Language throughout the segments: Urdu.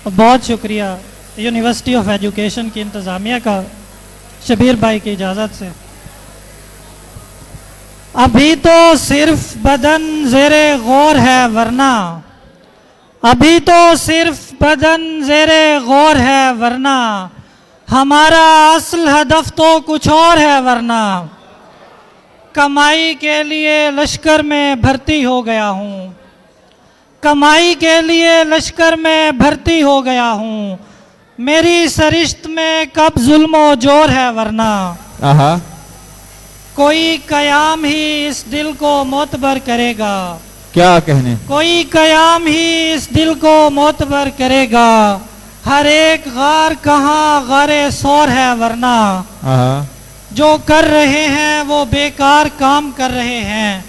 بہت شکریہ یونیورسٹی آف ایجوکیشن کی انتظامیہ کا، شبیر بھائی کی اجازت سے۔ ابھی تو صرف بدن زیر غور ہے ورنہ، ابھی تو صرف بدن زیر غور ہے ورنہ، ہمارا اصل ہدف تو کچھ اور ہے ورنہ، کمائی کے لیے لشکر میں بھرتی ہو گیا ہوں، کمائی کے لیے لشکر میں بھرتی ہو گیا ہوں، میری سرشت میں کب ظلم و جور ہے ورنہ، کوئی قیام ہی اس دل کو معتبر کرے گا، کیا کہنے، کوئی قیام ہی اس دل کو معتبر کرے گا، ہر ایک غار کہاں غار سور ہے ورنہ، جو کر رہے ہیں وہ بیکار کام کر رہے ہیں،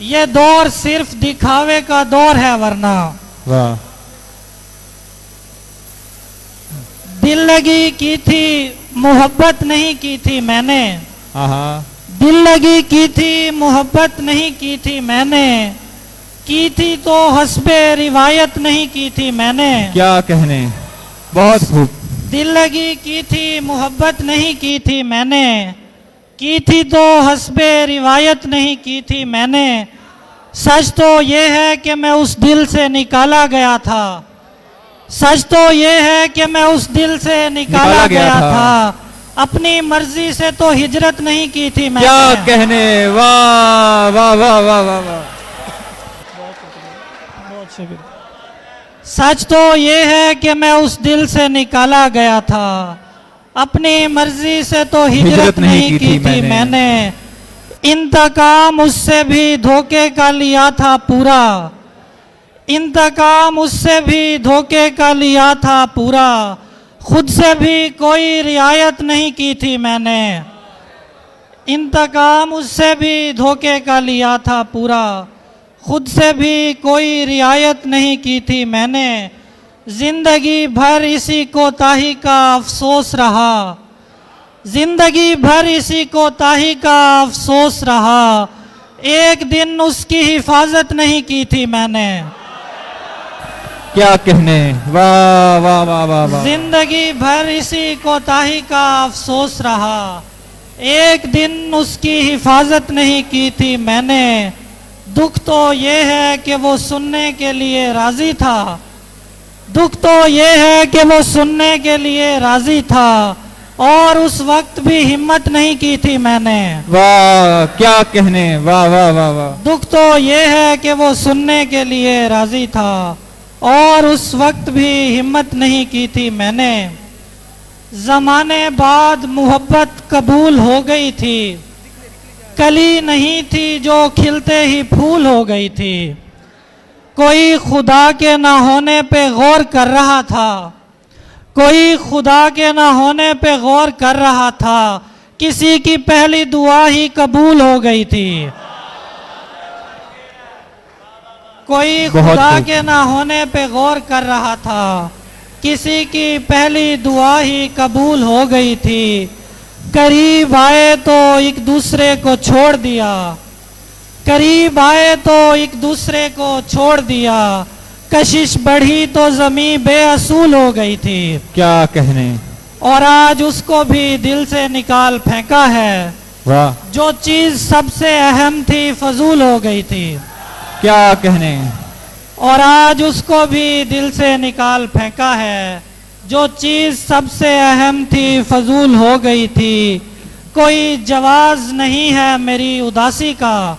یہ دور صرف دکھاوے کا دور ہے ورنہ، دل لگی کی تھی محبت نہیں کی تھی میں نے، دل لگی کی تھی محبت نہیں کی تھی میں نے، کی تھی تو حسب روایت نہیں کی تھی میں نے، کیا کہنے، بہت خوب، دل لگی کی تھی محبت نہیں کی تھی میں نے، کی تھی تو حسب روایت نہیں کی تھی میں نے، سچ تو یہ ہے کہ میں اس دل سے نکالا گیا تھا، سچ تو یہ ہے کہ میں اس دل سے نکالا گیا تھا، اپنی مرضی سے تو ہجرت نہیں کی تھی میں نے، کیا کہنے، واہ واہ واہ واہ واہ، سچ تو یہ ہے کہ میں اس دل سے نکالا گیا تھا، اپنی مرضی سے تو ہجرت نہیں کی تھی میں نے، انتقام اس سے بھی دھوکے کا لیا تھا پورا، انتقام اس سے بھی دھوکے کا لیا تھا پورا، خود سے بھی کوئی رعایت نہیں کی تھی میں نے، انتقام اس سے بھی دھوکے کا لیا تھا پورا، خود سے بھی کوئی رعایت نہیں کی تھی میں نے، زندگی بھر اسی کوتاہی کا افسوس رہا، زندگی بھر اسی کوتاہی کا افسوس رہا، ایک دن اس کی حفاظت نہیں کی تھی میں نے، کیا کہنے، واہ واہ واہ واہ واہ، زندگی بھر اسی کوتاہی کا افسوس رہا، ایک دن اس کی حفاظت نہیں کی تھی میں نے، دکھ تو یہ ہے کہ وہ سننے کے لیے راضی تھا، دکھ تو یہ ہے کہ وہ سننے کے لیے راضی تھا، اور اس وقت بھی ہمت نہیں کی تھی میں نے، واہ کیا کہنے، واہ واہ واہ واہ، دکھ تو یہ ہے کہ وہ سننے کے لیے راضی تھا، اور اس وقت بھی ہمت نہیں کی تھی میں نے، زمانے بعد محبت قبول ہو گئی تھی، کلی نہیں تھی جو کھلتے ہی پھول ہو گئی تھی، کوئی خدا کے نہ ہونے پہ غور کر رہا تھا، کوئی خدا کے نہ ہونے پہ غور کر رہا تھا، کسی کی پہلی دعا ہی قبول ہو گئی تھی، کوئی خدا کے نہ ہونے پہ غور کر رہا تھا، کسی کی پہلی دعا ہی قبول ہو گئی تھی، قریب آئے تو ایک دوسرے کو چھوڑ دیا، قریب آئے تو ایک دوسرے کو چھوڑ دیا، کشش بڑھی تو زمین بے اصول ہو گئی تھی، کیا کہنے، اور آج اس کو بھی دل سے نکال پھینکا ہے، واہ جو چیز سب سے اہم تھی فضول ہو گئی تھی، کیا کہنے، اور آج اس کو بھی دل سے نکال پھینکا ہے، جو چیز سب سے اہم تھی فضول ہو گئی تھی، کوئی جواز نہیں ہے میری اداسی کا،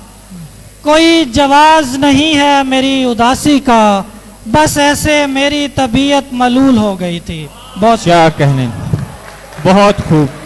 کوئی جواز نہیں ہے میری اداسی کا، بس ایسے میری طبیعت ملول ہو گئی تھی، بہت کیا کہنے، بہت خوب۔